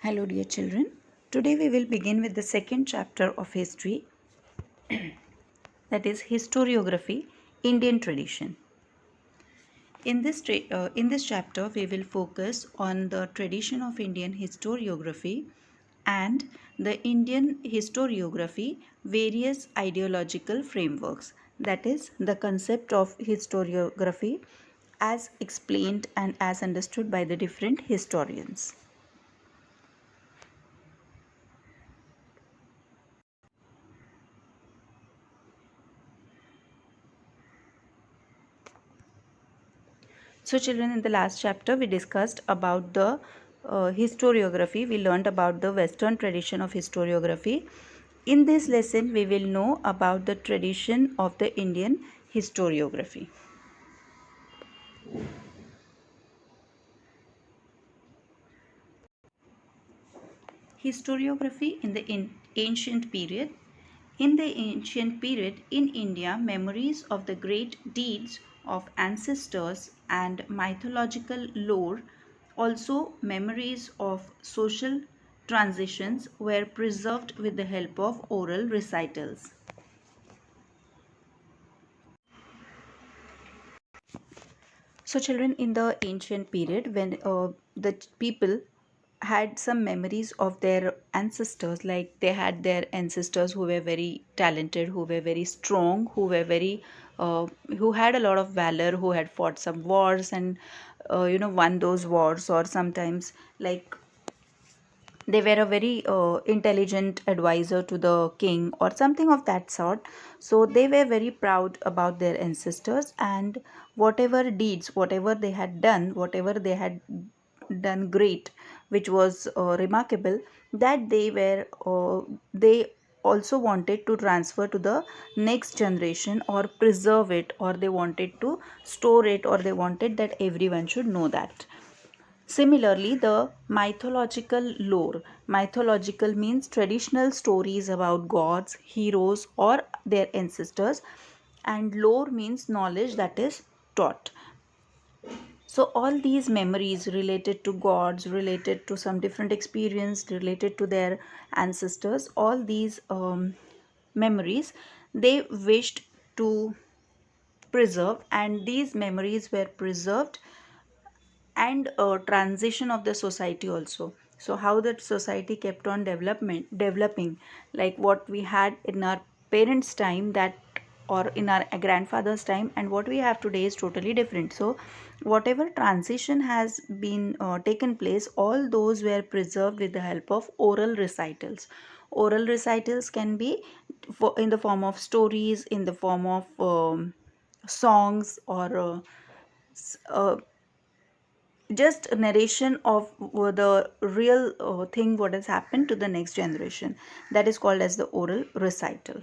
Hello, dear children. Today we will begin with the second chapter of history, that is historiography, Indian tradition. In this chapter, we will focus on the tradition of Indian historiography and the Indian historiography various ideological frameworks. That is the concept of historiography as explained and as understood by the different historians. So children, in the last chapter we discussed about the historiography. We learned about the Western tradition of historiography. In this lesson we will know about the tradition of the Indian historiography. Historiography in the ancient period. In the ancient period in India, memories of the great deeds of ancestors and mythological lore, also memories of social transitions, were preserved with the help of oral recitals. So, children, in the ancient period, when the people had some memories of their ancestors, like they had their ancestors who were very talented, who were very strong, who had a lot of valor, who had fought some wars and won those wars, or sometimes like they were a very intelligent advisor to the king or something of that sort. So they were very proud about their ancestors, and whatever they had done, great, which was remarkable, that they also wanted to transfer to the next generation, or preserve it, or they wanted to store it, or they wanted that everyone should know that. Similarly, the mythological lore. Mythological means traditional stories about gods, heroes, or their ancestors, and lore means knowledge that is taught. So, all these memories related to gods, related to some different experience, related to their ancestors, all these memories they wished to preserve, and these memories were preserved, and transition of the society also. So how that society kept on developing, like what we had in our parents time, that or in our grandfather's time, and what we have today is totally different. So whatever transition has been taken place, all those were preserved with the help of oral recitals. Oral recitals can be in the form of stories, in the form of songs, or just a narration of the real thing what has happened to the next generation. That is called as the oral recital.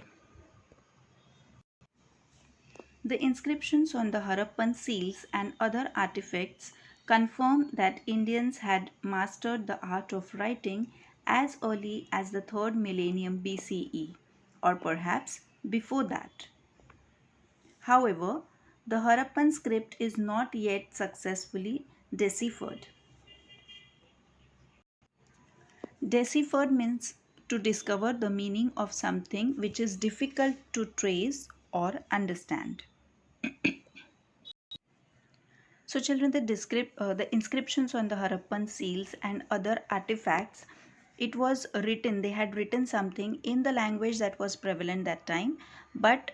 The inscriptions on the Harappan seals and other artifacts confirm that Indians had mastered the art of writing as early as the 3rd millennium BCE, or perhaps before that. However, the Harappan script is not yet successfully deciphered. Deciphered means to discover the meaning of something which is difficult to trace or understand. So, children, the inscriptions on the Harappan seals and other artifacts, it was written. They had written something in the language that was prevalent that time, but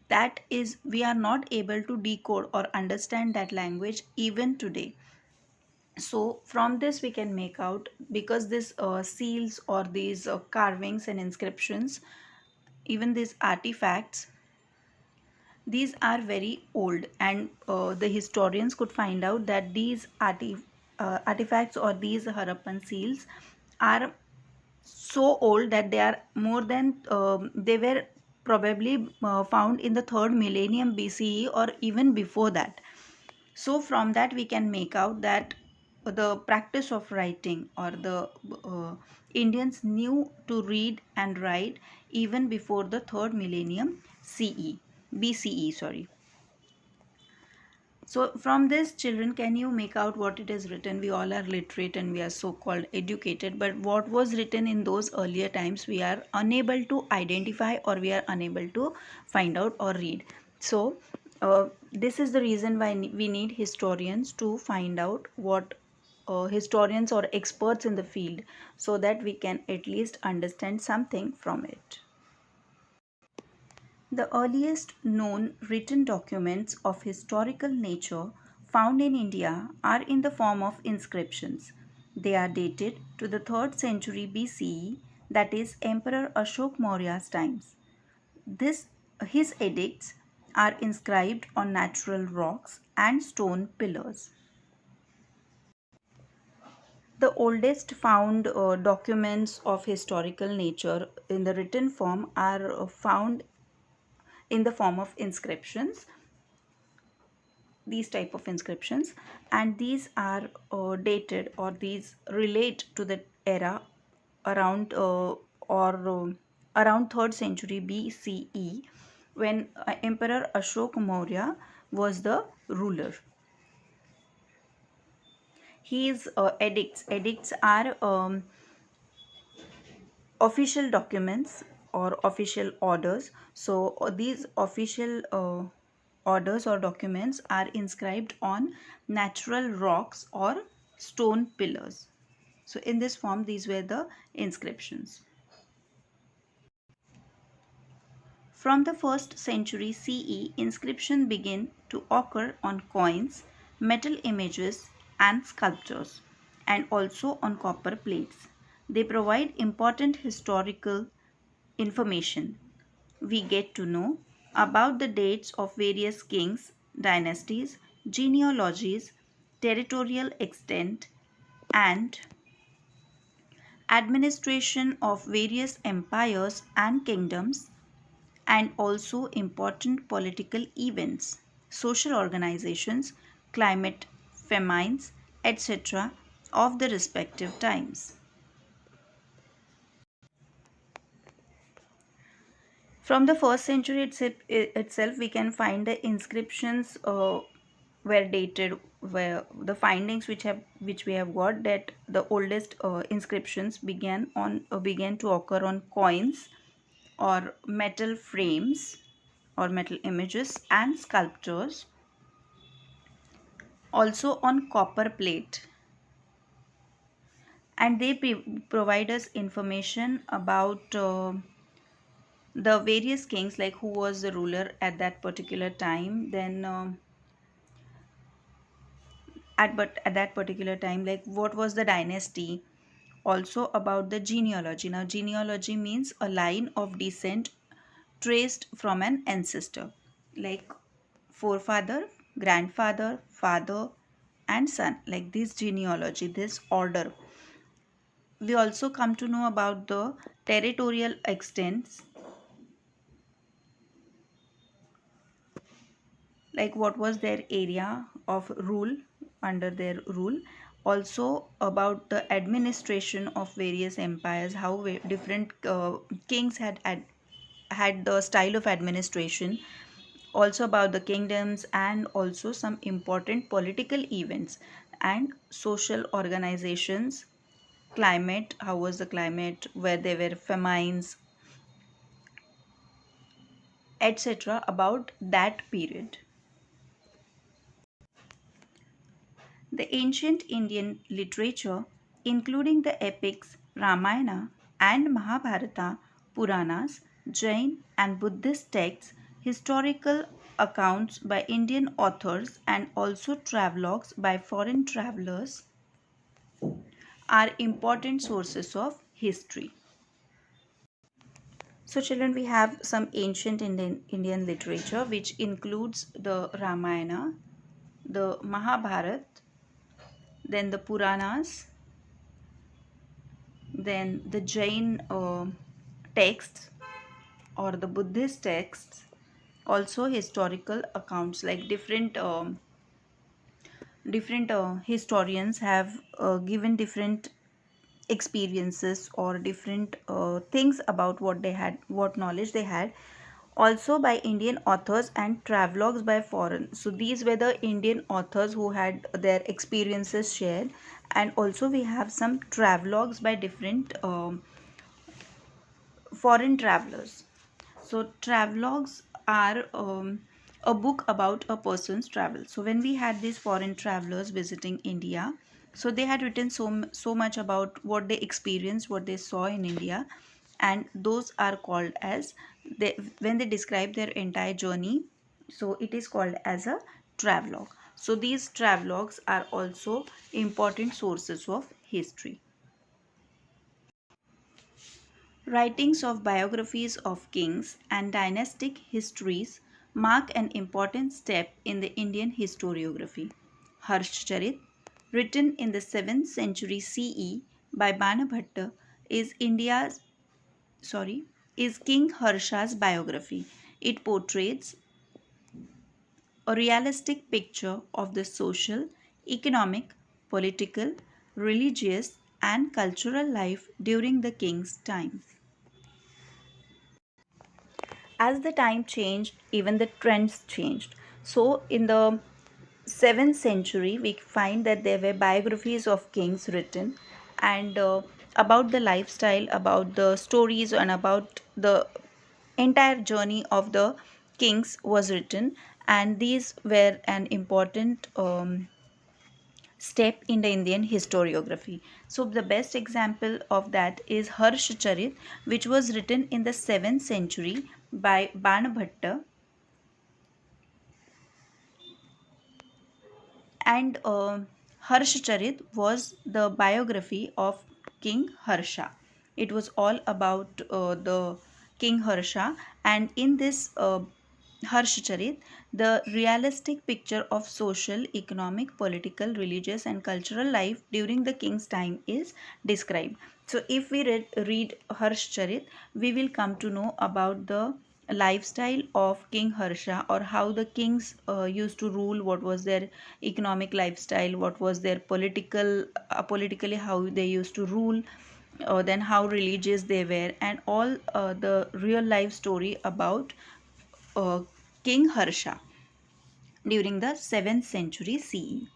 that is we are not able to decode or understand that language even today. So from this we can make out, because these seals or these carvings and inscriptions, even these artifacts, these are very old, and the historians could find out that these artifacts or these Harappan seals are so old that they are more than they were probably found in the 3rd millennium BCE or even before that. So from that we can make out that the practice of writing, or the Indians knew to read and write even before the 3rd millennium BCE. Sorry. So from this, children, can you make out what it is written? We all are literate and we are so called educated, but what was written in those earlier times we are unable to identify, or we are unable to find out or read. So this is the reason why we need historians to find out what historians or experts in the field, so that we can at least understand something from it. The earliest known written documents of historical nature found in India are in the form of inscriptions. They are dated to the 3rd century BCE, that is Emperor Ashok Maurya's times. This, his edicts are inscribed on natural rocks and stone pillars. The oldest found documents of historical nature in the written form are found in the form of inscriptions, these type of inscriptions, and these are dated, or these relate to the era around or around 3rd century BCE, when Emperor Ashok Maurya was the ruler. His edicts are official documents or official orders. So these official orders or documents are inscribed on natural rocks or stone pillars. So in this form, these were the inscriptions. From the 1st century CE, inscriptions begin to occur on coins, metal images, and sculptures, and also on copper plates. They provide important historical information. We get to know about the dates of various kings, dynasties, genealogies, territorial extent, and administration of various empires and kingdoms, and also important political events, social organizations, climate, famines, etc., of the respective times. From the 1st century itself, we can find the inscriptions were dated, where the findings which we have got, that the oldest inscriptions began to occur on coins or metal frames or metal images and sculptures, also on copper plate, and they provide us information about the various kings, like who was the ruler at that particular time, then at that particular time, like what was the dynasty, also about the genealogy. Now genealogy means a line of descent traced from an ancestor, like forefather, grandfather, father, and son, like this genealogy, this order. We also come to know about the territorial extents, like what was their area of rule, under their rule. Also about the administration of various empires, how different kings had the style of administration. Also about the kingdoms, and also some important political events and social organizations. Climate, how was the climate, where there were famines, etc., about that period. The ancient Indian literature, including the epics Ramayana and Mahabharata, Puranas, Jain and Buddhist texts, historical accounts by Indian authors, and also travelogues by foreign travelers, are important sources of history. So children, we have some ancient Indian literature, which includes the Ramayana, the Mahabharata, then the Puranas, then the Jain texts or the Buddhist texts, also historical accounts, like different historians have given different experiences or different things about what they had, what knowledge they had Also by Indian authors and travelogues by foreign. So these were the Indian authors who had their experiences shared, and also we have some travelogues by different foreign travelers. So travelogues are a book about a person's travel. So when we had these foreign travelers visiting India, so they had written so much about what they experienced, what they saw in India, and those are called as, they when they describe their entire journey, so it is called as a travelogue. So these travelogues are also important sources of history. Writings of biographies of kings and dynastic histories mark an important step in the Indian historiography. Harshcharit, written in the 7th century CE by Banabhatta, is India's sorry is King Harsha's biography. It portrays a realistic picture of the social, economic, political, religious, and cultural life during the king's time. As the time changed, even the trends changed. So, in the 7th century, we find that there were biographies of kings written, and about the lifestyle, about the stories, and about the entire journey of the kings was written, and these were an important step in the Indian historiography. So the best example of that is Harshcharit, which was written in the 7th century by Banabhatta, and Harshcharit was the biography of King Harsha. It was all about the King Harsha, and in this Harshcharit, the realistic picture of social, economic, political, religious, and cultural life during the king's time is described. So, if we read Harshcharit, we will come to know about the lifestyle of King Harsha, or how the kings used to rule, what was their economic lifestyle, what was their politically how they used to rule, then how religious they were, and all the real life story about uh, King Harsha during the 7th century CE.